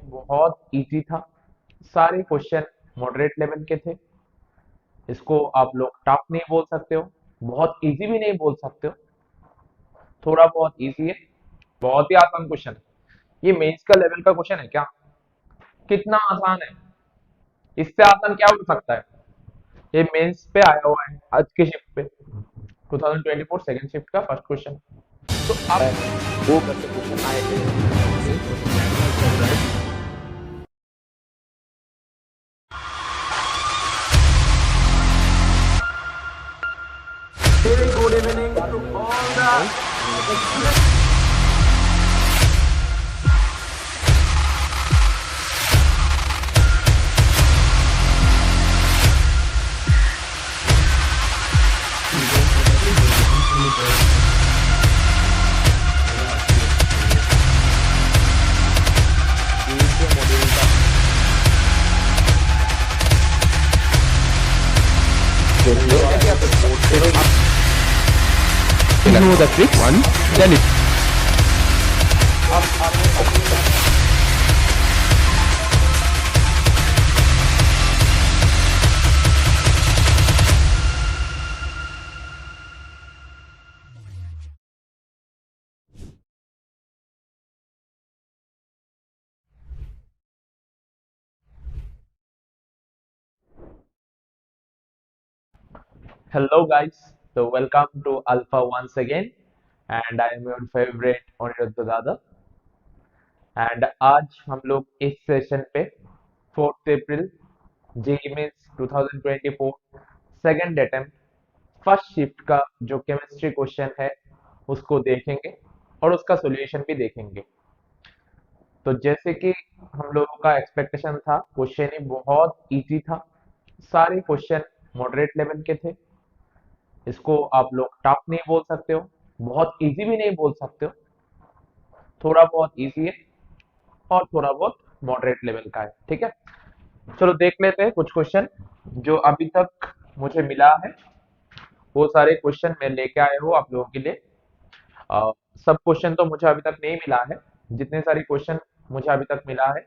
बहुत इजी था। सारे क्वेश्चन मॉडरेट लेवल के थे। इसको आप लोग टफ नहीं बोल सकते हो, बहुत इजी भी नहीं बोल सकते हो, थोड़ा बहुत इजी है। बहुत ही आसान क्वेश्चन है। ये मेंस का लेवल का क्वेश्चन है क्या? कितना आसान है, इससे आसान क्या हो सकता है? ये मेंस पे आया हुआ है आज के शिफ्ट पे, 2024 सेकंड शिफ्ट का फर्स्ट क्वेश्चन। तो है, अब वो करके क्वेश्चन आए थे मेंस में, right. Very good evening to all right, the students. we don't know that the unfamiliar थोड़ा दूसरे मॉड्यूल का देखिए क्या फिर आप know the trick one, then it आपने Hello guys, so welcome to Alpha once again, and I am your favorite Aniruddha Dada. And आज हम लोग इस सेशन पे 4 April JEE mains 2024 second attempt first shift का जो केमिस्ट्री क्वेश्चन है उसको देखेंगे और उसका सॉल्यूशन भी देखेंगे। तो जैसे कि हम लोगों का एक्सपेक्टेशन था, क्वेश्चन ही बहुत इजी था। सारे क्वेश्चन मॉडरेट लेवल के थे। इसको आप लोग टफ नहीं बोल सकते हो, बहुत इजी भी नहीं बोल सकते हो, थोड़ा बहुत इजी है और थोड़ा बहुत मॉडरेट लेवल का है। ठीक है, चलो देख लेते हैं कुछ क्वेश्चन जो अभी तक मुझे मिला है। वो सारे क्वेश्चन मैं लेके आया हूँ आप लोगों के लिए। सब क्वेश्चन तो मुझे अभी तक नहीं मिला है। जितने सारे क्वेश्चन मुझे अभी तक मिला है,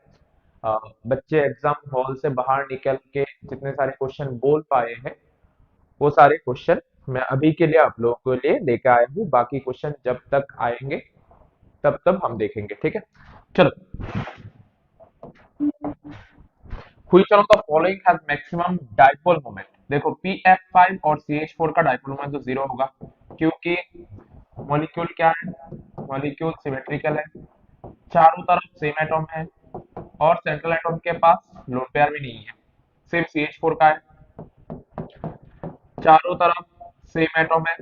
बच्चे एग्जाम हॉल से बाहर निकल के जितने सारे क्वेश्चन बोल पाए हैं वो सारे क्वेश्चन मैं अभी के लिए आप लोगों के लिए लेके आया हूँ। बाकी क्वेश्चन जब तक आएंगे तब तक हम देखेंगे। ठीक है, चलो। Which one of the following has maximum dipole moment? देखो PF5 और CH4 का डाइपोल मोमेंट तो जीरो होगा, क्योंकि मॉलिक्यूल क्या है? मॉलिक्यूल सिमेट्रिकल है, चारों तरफ सेम एटॉम है और सेंट्रल एटॉम के पास लोन पेयर भी नहीं है। सेम CH4 का है, चारों तरफ सेम एटॉम है,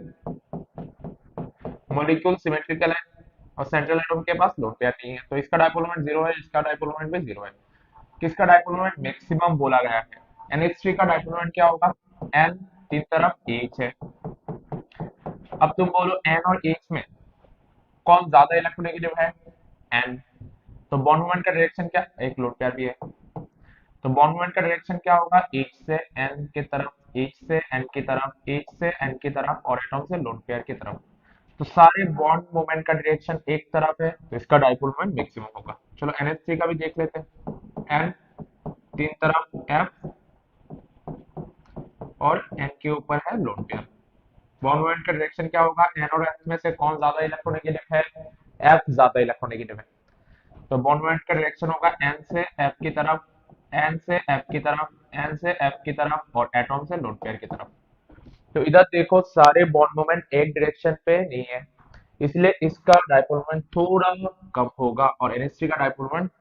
मॉलिक्यूल सिमेट्रिकल है और सेंट्रल एटॉम के पास लोन पेयर नहीं है। तो इसका डाइपोल मोमेंट जीरो है, इसका डाइपोल मोमेंट भी जीरो है। किसका डाइपोल मोमेंट मैक्सिमम बोला गया है? NH3 का डाइपोल मोमेंट क्या होगा? N तीन तरफ H है। अब तुम बोलो N और H में कौन ज्यादा इलेक्ट्रोनेगेटिव है? N। तो बॉन्ड मोमेंट का डायरेक्शन क्या? एक लोन पेयर भी है, तो बॉन्ड मोमेंट का डायरेक्शन क्या होगा? H से N की तरफ, H से N की तरफ, H से N की तरफ और एटॉम से लोन पेयर की तरफ। तो सारे बॉन्ड मोमेंट का डायरेक्शन एक तरफ है, तो इसका डाइपोल मोमेंट मैक्सिमम होगा। चलो NH3 का भी देख लेते हैं। N तीन तरफ F और N के ऊपर है लोन पेयर। बॉन्ड मोमेंट का डायरेक्शन क्या होगा? N और F में से कौन ज्यादा इलेक्ट्रोनेगेटिव है? F ज्यादा इलेक्ट्रोनेगेटिव है। तो बॉन्ड मोमेंट का डायरेक्शन होगा N से F की तरफ, N से F की तरफ, N से F की तरफ और एटॉम से लोन पेयर की तरफ। तो इधर देखो सारे बॉन्ड मोमेंट एक डायरेक्शन पे नहीं है, इसलिए इसका डाइपोल मोमेंट थोड़ा कम होगा और NH3 का डाइपोल मोमेंट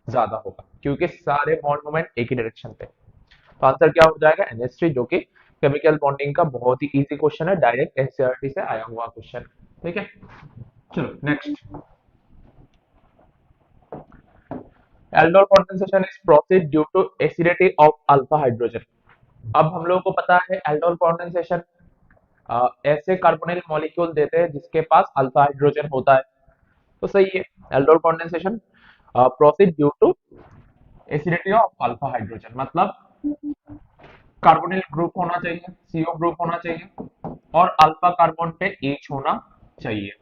ज्यादा होगा, क्योंकि सारे बॉन्ड मोमेंट एक ही डायरेक्शन पे। तो आंसर क्या हो जाएगा? NH3, जो कि केमिकल बॉन्डिंग का बहुत ही इजी क्वेश्चन है, डायरेक्ट एनसीईआरटी से आया हुआ क्वेश्चन। ठीक है, चलो next. Aldol condensation is process due to acidity of alpha hydrogen. अब हम लोगों को पता है एल्डोल कंडेंसेशन ऐसे कार्बोनिल मॉलिक्यूल देते हैं जिसके पास अल्फा हाइड्रोजन होता है। तो सही है, aldol condensation process due to acidity of alpha hydrogen, मतलब कार्बोनिल ग्रुप होना चाहिए, CO ग्रुप होना चाहिए और अल्फा कार्बन पे H होना चाहिए।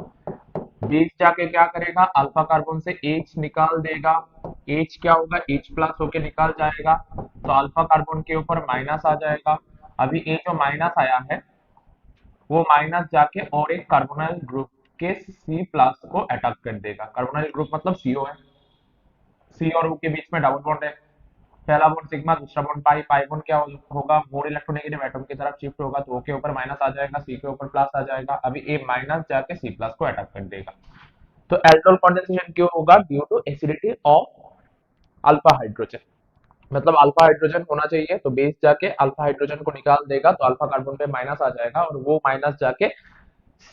बेस जाके क्या करेगा? अल्फा कार्बन से H निकाल देगा H क्या होगा, H प्लस होके निकल जाएगा, तो अल्फा कार्बन के ऊपर माइनस आ जाएगा। अभी ये जो माइनस आया है वो माइनस जाके और एक कार्बोनाइल ग्रुप के C प्लस को अटैक कर देगा। कार्बोनाइल ग्रुप मतलब CO है, C और O के बीच में डबल बॉन्ड है। पहला बॉन्ड सिग्मा, दूसरा बॉन्ड पाई, पाई बॉन्ड क्या होगा, मोर इलेक्ट्रोनेगेटिव एटम की तरफ शिफ्ट होगा, तो O के ऊपर माइनस आ जाएगा, C के ऊपर प्लस आ जाएगा। अभी A माइनस जाके C प्लस को अटैक कर देगा। तो एल्डोल कंडेंसेशन क्यों होगा, due to acidity of alpha hydrogen. मतलब अल्फा हाइड्रोजन होना चाहिए तो बेस जाके अल्फा हाइड्रोजन को निकाल देगा, तो अल्फा कार्बन पे माइनस आ जाएगा और वो माइनस जाके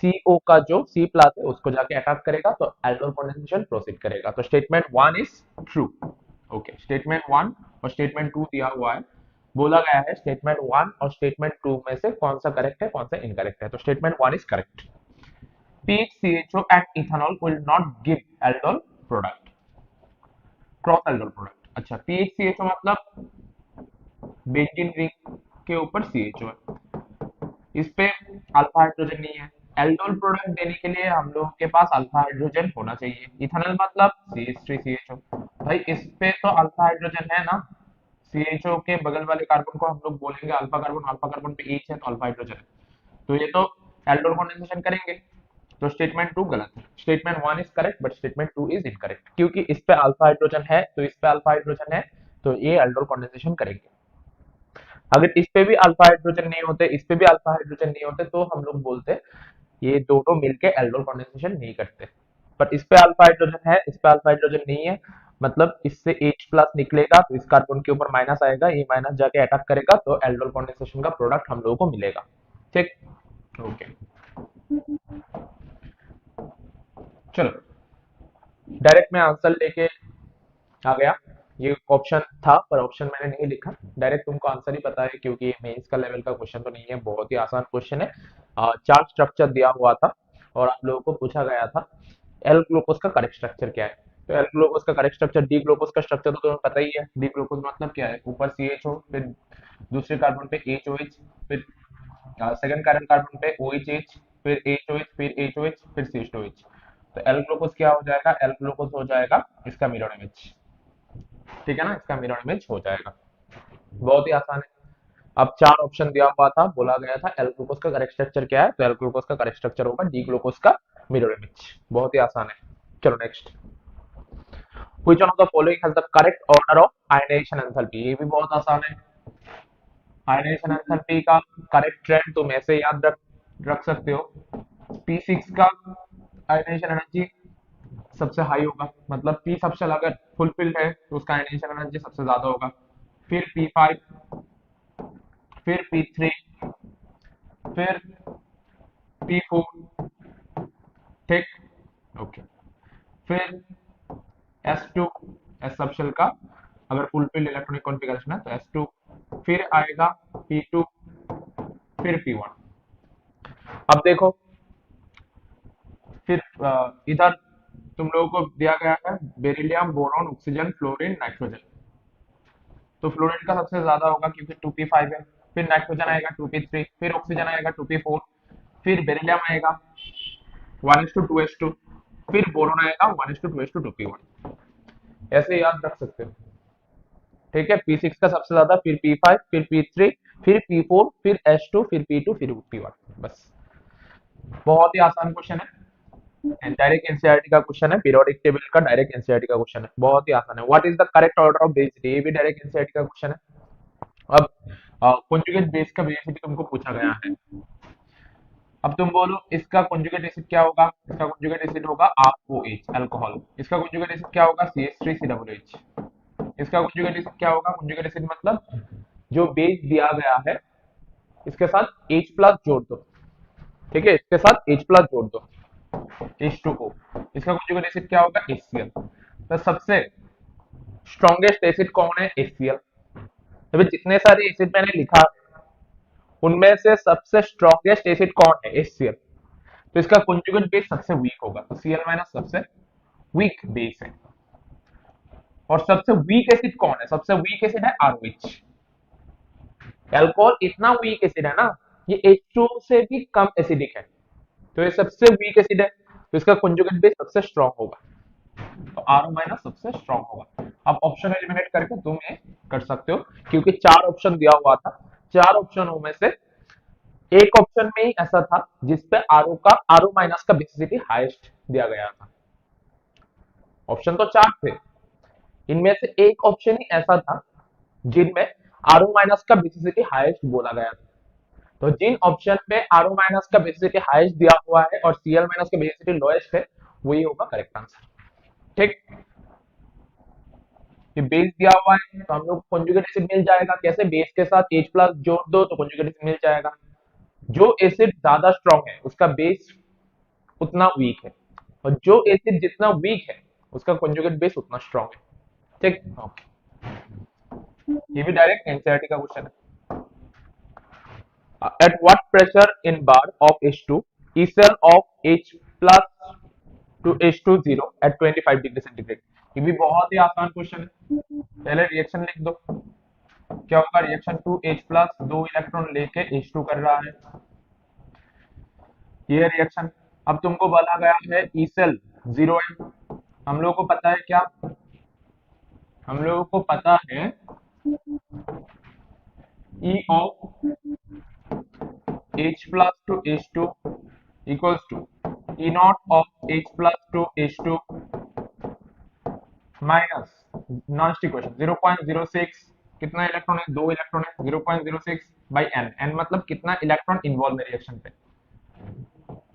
CO का जो C प्लस है उसको जाके अटैक करेगा, तो एल्डोल कंडेंसेशन प्रोसीड करेगा। तो statement 1 is true. Okay, statement 1 और स्टेटमेंट 2 दिया हुआ है, बोला गया है स्टेटमेंट 1 और स्टेटमेंट 2 में से कौन सा करेक्ट है, कौन सा इनकरेक्ट है। तो statement 1 is correct. PHCHO and ethanol will not give aldol product, cross aldol product। अच्छा, PHCHO मतलब बेंजीन रिंग के ऊपर CHO है, इस पे अल्फा हाइड्रोजन नहीं है। एल्डोल प्रोडक्ट देने के लिए हम लोगों के पास अल्फा हाइड्रोजन होना चाहिए। इथेनॉल मतलब CH3CHO, भाई इस पे तो अल्फा हाइड्रोजन है ना, CHO के बगल वाले कार्बन को हम लोग बोलेंगे अल्फा कार्बन, अल्फा कार्बन पे H है तो अल्फा हाइड्रोजन है, तो ये तो एल्डोल कंडेंसेशन करेंगे। तो स्टेटमेंट 2 गलत है। Statement 1 is correct but statement 2 is incorrect, क्योंकि इस पे अल्फा हाइड्रोजन है तो इस पे अल्फा हाइड्रोजन है, तो ये एल्डोल कंडेंसेशन करेंगे। अगर इस पे भी अल्फा हाइड्रोजन नहीं होते, इस पे भी अल्फा हाइड्रोजन नहीं होते, तो हम लोग बोलते ये दोनों मिलके एल्डोल कंडेंसेशन नहीं करते। पर इस पे अल्फा हाइड्रोजन है, इस पे अल्फा हाइड्रोजन नहीं है, मतलब इससे H प्लस निकलेगा तो इस कार्बन के ऊपर माइनस आएगा, ये माइनस जाके अटैक करेगा, तो एल्डोल कंडेंसेशन का प्रोडक्ट हम लोगों को मिलेगा। ठीक, ओके, चलो डायरेक्ट मैं आंसर लेके आ गया। ये ऑप्शन था पर ऑप्शन मैंने नहीं लिखा, डायरेक्ट तुमको आंसर ही पता है, क्योंकि ये मेंस का लेवल का क्वेश्चन तो नहीं है, बहुत ही आसान क्वेश्चन है। चार्ट स्ट्रक्चर दिया हुआ था और आप लोगों को पूछा गया था एल ग्लूकोज का करेक्ट स्ट्रक्चर क्या है। तो एल ग्लूकोज का करेक्ट स्ट्रक्चर, डी ग्लूकोज का स्ट्रक्चर तो तुम्हें पता ही है। डी ग्लूकोज मतलब क्या है, ऊपर CHO, फिर दूसरे कार्बन पे HOH, फिर सेकंड कार्बन पे OHH, फिर HOH, फिर HOH, फिर CH2H। तो एल ग्लूकोज क्या हो जाएगा, एल ग्लूकोज हो जाएगा इसका मिरर इमेज। ठीक है ना, इसका मिरर इमेज हो जाएगा। बहुत ही आसान है। अब चार ऑप्शन दिया हुआ था, बोला गया था एल ग्लूकोज का करेक्ट स्ट्रक्चर क्या है, तो एल ग्लूकोज का करेक्ट स्ट्रक्चर होगा डी ग्लूकोज का मिरर इमेज। बहुत ही आसान है। चलो next, which one of the following has the correct order of ionisation enthalpy. ये भी बहुत आसान है। आयनाइजेशन एंथैल्पी का करेक्ट ट्रेंड तुम ऐसे याद रख सकते हो। P6 का आयनाइजेशन एनर्जी सबसे हाई होगा, मतलब P सबसे अगर फुलफिल्ड है तो उसका आयनाइजेशन एनर्जी सबसे ज्यादा होगा। फिर P5, फिर P3, फिर P4। ठीक, ओके, फिर S2, एस सबशेल का अगर फुलफिल्ड इलेक्ट्रॉनिक कॉन्फ़िगरेशन है तो S2, फिर आएगा P2, फिर P1। अब देखो, फिर इधर तुम लोगों को दिया गया है beryllium, boron, oxygen, fluorine, nitrogen. तो फ्लोरीन का सबसे ज्यादा होगा क्योंकि 2p5 है, फिर नाइट्रोजन आएगा 2p3, फिर ऑक्सीजन आएगा 2p4, फिर बेरिलियम आएगा 1:2:2, फिर बोरोन आएगा 1:2:2p1। ऐसे याद रख सकते हो। ठीक है, P6 का सबसे ज्यादा, फिर P5, फिर P3, फिर P4, फिर S2, फिर P2, फिर P1। बस, बहुत ही आसान क्वेश्चन है, डायरेक्ट एनसीईआरटी का क्वेश्चन है, पीरियोडिक टेबल का डायरेक्ट एनसीईआरटी का क्वेश्चन है, बहुत ही आसान है। What is the correct order of basicity, ये भी डायरेक्ट एनसीईआरटी का क्वेश्चन है। अब कॉन्जुगेट बेस का बेसिसिटी तुमको पूछा गया है। अब तुम बोलो इसका कॉन्जुगेट एसिड क्या होगा, इसका कॉन्जुगेट एसिड होगा ROH, अल्कोहल। इसका कॉन्जुगेट एसिड क्या होगा, CH3COOH। इसका कॉन्जुगेट एसिड क्या होगा, कॉन्जुगेट एसिड मतलब जो बेस दिया गया है इसके साथ H प्लस जोड़ दो। ठीक है, इसके साथ H प्लस जोड़ दो, H2O। इसका कॉन्जुगेट एसिड क्या होगा, HCl। तो सबसे स्ट्रॉन्गेस्ट एसिड कौन है, HCl। तो जितने सारे एसिड मैंने लिखा उनमें से सबसे स्ट्रॉन्गेस्ट एसिड कौन है, HCl। तो इसका कॉन्जुगेट बेस सबसे वीक होगा, तो Cl- सबसे वीक बेस है। और सबसे वीक एसिड कौन है, सबसे वीक एसिड है ROH। अल्कोहल इतना वीक एसिड है ना, ये H2O से भी कम एसिडिक है, तो ये सबसे वीक एसिड है, तो इसका कॉन्जुगेट बेस सबसे स्ट्रॉन्ग होगा। तो आर माइनस सबसे स्ट्रॉन्ग होगा। अब ऑप्शन एलिमिनेट करके तुम ये कर सकते हो, क्योंकि 4 ऑप्शन दिया हुआ था, 4 ऑप्शनों में से एक ऑप्शन में ही ऐसा था जिसपे आरओ माइनस का बेसिसिटी हाईएस्ट दिया गया था। ऑप्शन तो 4 थे, इनमें से एक ऑप्शन ही ऐसा था जिनमें आरओ माइनस का बेसिसिटी हाईएस्ट बोला गया था। तो जिन ऑप्शन पे आरओ माइनस का बेसिसिटी हाईएस्ट दिया हुआ है और सीएल माइनस का बेसिसिटी लोएस्ट है, वही होगा करेक्ट आंसर। ठीक, ये बेस दिया हुआ है तो हम लोग कॉन्जुगेट एसिड मिल जाएगा। कैसे? बेस के साथ H प्लस जोड़ दो तो कॉन्जुगेट एसिड मिल जाएगा। जो एसिड ज्यादा स्ट्रॉन्ग है उसका बेस उतना वीक है, और जो एसिड जितना वीक है उसका कॉन्जुगेट बेस उतना स्ट्रॉन्ग है। ठीक, ओके, ये भी डायरेक्ट एनसीईआरटी का क्वेश्चन है। At what pressure in bar of H2 E cell of H plus to H2 0 at 25 degree centigrade? ये भी बहुत ही आसान क्वेश्चन है। पहले रिएक्शन लिख दो, क्या होगा? रिएक्शन 2H प्लस 2 इलेक्ट्रॉन लेके H2 कर रहा है, ये रिएक्शन। अब तुमको बोला गया है ई सेल 0 है, हम लोगों को पता है क्या? हम लोगों को पता है E of H plus to H2 equals to E naught of H plus to H2 minus non equation 0.06, कितना इलेक्ट्रॉन है? 2 इलेक्ट्रॉन है, 0.06 बाई एन, एन मतलब कितना इलेक्ट्रॉन इन्वॉल्व है रिएक्शन पे,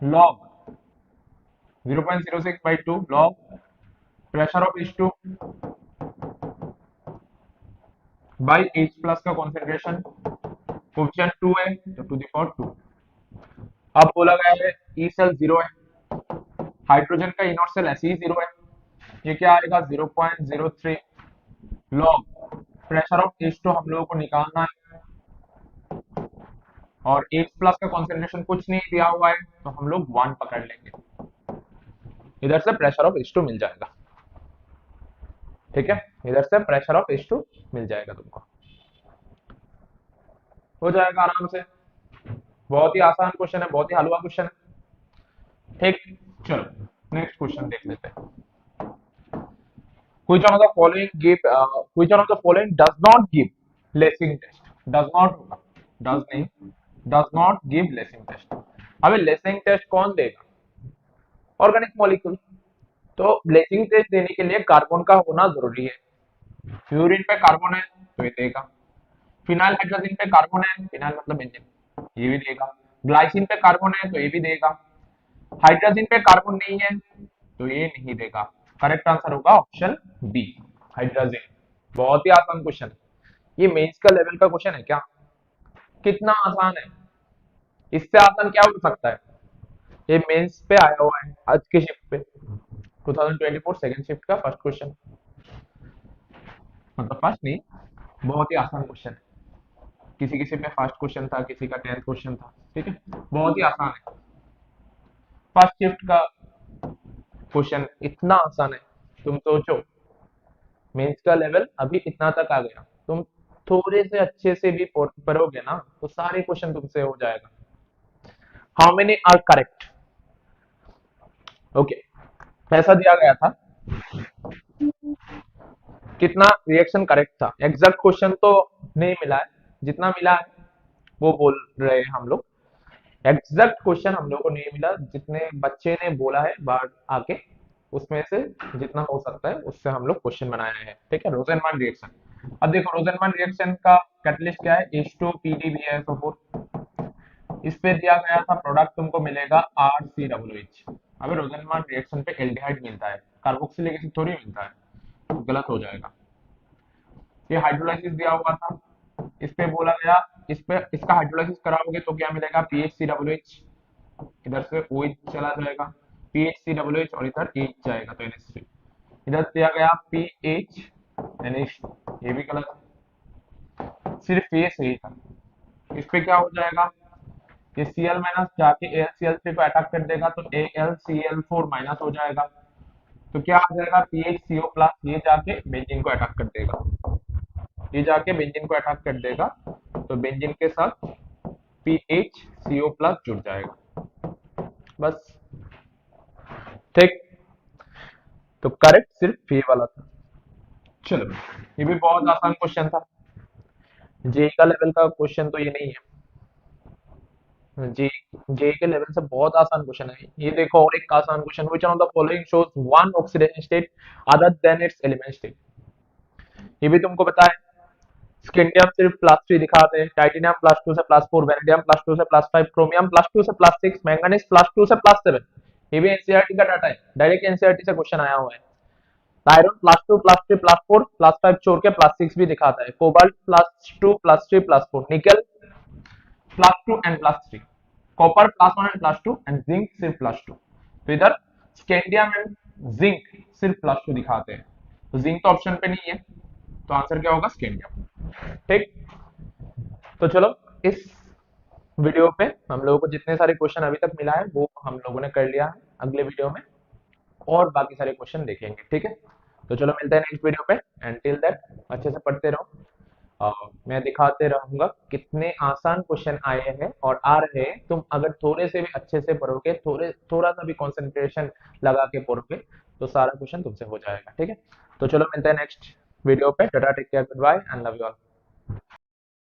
log 0.06 by 2 log pressure of H2 by H plus का concentration, coefficient 2 है तो टू द पावर 2। अब बोला गया है ई सेल 0 है, हाइड्रोजन का इनॉट सेल ऐसे ही 0 है, ये क्या आएगा? 0.03 लॉग प्रेशर ऑफ H2 हम लोगों को निकालना है, और H प्लस का कॉन्सेंट्रेशन कुछ नहीं दिया हुआ है तो हम लोग 1 पकड़ लेंगे, इधर से प्रेशर ऑफ H2 मिल जाएगा। ठीक है, इधर से प्रेशर ऑफ H2 मिल जाएगा तुमको, हो जाएगा आराम से। बहुत ही आसान क्वेश्चन है, बहुत ही हलवा क्वेश्चन है। ठीक, चलो नेक्स्ट क्वेश्चन देख लेते हैं। Which one of the following does not give Lessing test? Does not होगा, does नहीं, does not give Lessing test। अबे Lessing test कौन देगा? Organic molecule. तो Lessing टेस्ट देने के लिए कार्बन का होना जरूरी है। फ्लोरीन पे कार्बन है तो ये देगा, फिनाइल हाइड्रोजन पे कार्बन है, फिनाइल मतलब बेंजीन, ये भी देगा। ग्लाइसिन पे कार्बन है तो ये भी देगा। हाइड्रोजन पे कार्बन नहीं है तो ये नहीं देगा। करेक्ट आंसर होगा ऑप्शन बी, हाइड्रोजन। बहुत ही आसान क्वेश्चन है, ये मेंस का लेवल का क्वेश्चन है क्या? कितना आसान है, इससे आसान क्या हो सकता है? ये मेंस पे आया हुआ है आज के शिफ्ट पे, 2024 सेकंड शिफ्ट का फर्स्ट क्वेश्चन, मतलब फर्स्ट नहीं, बहुत ही आसान क्वेश्चन है। किसी किसी पे फर्स्ट क्वेश्चन था, किसी का 10th क्वेश्चन था। ठीक है, बहुत ही आसान है, फर्स्ट शिफ्ट का क्वेश्चन इतना आसान है। तुम सोचो मेंस का लेवल अभी इतना तक आ गया, तुम थोड़े से अच्छे से भी पढ़ोगे ना तो सारे क्वेश्चन तुमसे हो जाएगा। How many are correct? Okay, ऐसा दिया गया था, कितना रिएक्शन करेक्ट था? एग्जैक्ट क्वेश्चन तो नहीं मिला है, जितना मिला है वो बोल रहे हैं हम लोग। एग्जैक्ट क्वेश्चन हम लोग को नहीं मिला, जितने बच्चे ने बोला है बाहर आके उसमें से जितना हो सकता है उससे हम लोग क्वेश्चन बनाए हैं। ठीक है, रोजेनमान रिएक्शन। अब देखो रोजेनमान रिएक्शन का कैटलिस्ट क्या है? H2PdBsO4। इस पे दिया गया था प्रोडक्ट तुमको मिलेगा RCOH। अब रोजेनमान रिएक्शन पे एल्डिहाइड मिलता है, कार्बोक्सिलिक एसिड थोड़ी मिलता है, तो गलत हो जाएगा। ये हाइड्रोलाइसिस दिया हुआ था, इस पे बोला गया इस पे इसका हाइड्रोलाइसिस कराओगे तो क्या मिलेगा? PHCOH, इधर से OH चला जाएगा, PHCOH और इधर H जाएगा तो NH3। इधर दिया गया PHNH, ये भी गलत है, सिर्फ ये सही था। इस पे क्या हो जाएगा? ये Cl माइनस जाके AlCl3 को अटैक कर देगा तो AlCl4 माइनस हो जाएगा, तो क्या आ जाएगा? PHCO प्लस, ये जाके बेंजीन को अटैक कर देगा, ये जाके बेंजीन को अटैक कर देगा तो बेंजीन के साथ PHCO प्लस जुड़ जाएगा, बस। ठीक, तो करेक्ट सिर्फ ये वाला था। चलो, ये भी बहुत आसान क्वेश्चन था। जे का लेवल का क्वेश्चन तो ये नहीं है। जे जे के लेवल से बहुत आसान क्वेश्चन है ये। देखो और एक आसान question, which one of the following shows one oxidation state other than it's element state. ये भी तुमको पता है। स्कैंडियम सिर्फ +3 दिखाते हैं, टाइटेनियम +2 से +4, वेनेडियम +2 से +5, क्रोमियम +2 से +6, मैंगनीज +2 से +7। ये भी एनसीईआरटी का डाटा है, डायरेक्ट एनसीईआरटी से क्वेश्चन आया हुआ है। आयरन +2 +3 +4 +5 छोड़ के +6 भी दिखाता है। कोबाल्ट +2 +3 +4, निकल +2 and +3, copper +1 and +2 and zinc सिर्फ +2। तो इधर स्कैंडियम एंड जिंक सिर्फ +2 दिखाते हैं, तो जिंक तो ऑप्शन पे नहीं है, तो आंसर क्या होगा? स्कैंडियम। ठीक, तो चलो इस वीडियो पे हम लोगों को जितने सारे क्वेश्चन अभी तक मिला है वो हम लोगों ने कर लिया है। अगले वीडियो में और बाकी सारे क्वेश्चन देखेंगे, ठीक है? तो चलो मिलते हैं नेक्स्ट वीडियो पे, एंड टिल दैट अच्छे से पढ़ते रहो। मैं दिखाते रहूंगा कितने आसान क्वेश्चन आए हैं और आ रहे हैं। तुम अगर थोड़े से भी अच्छे से पढ़ोगे, थोड़ा सा भी कंसंट्रेशन लगा के पढ़ोगे, तो सारा क्वेश्चन तुमसे हो जाएगा, ठीक है? तो चलो मिलते हैं नेक्स्ट वीडियो पे। Ta-ta, take care, goodbye and love you all.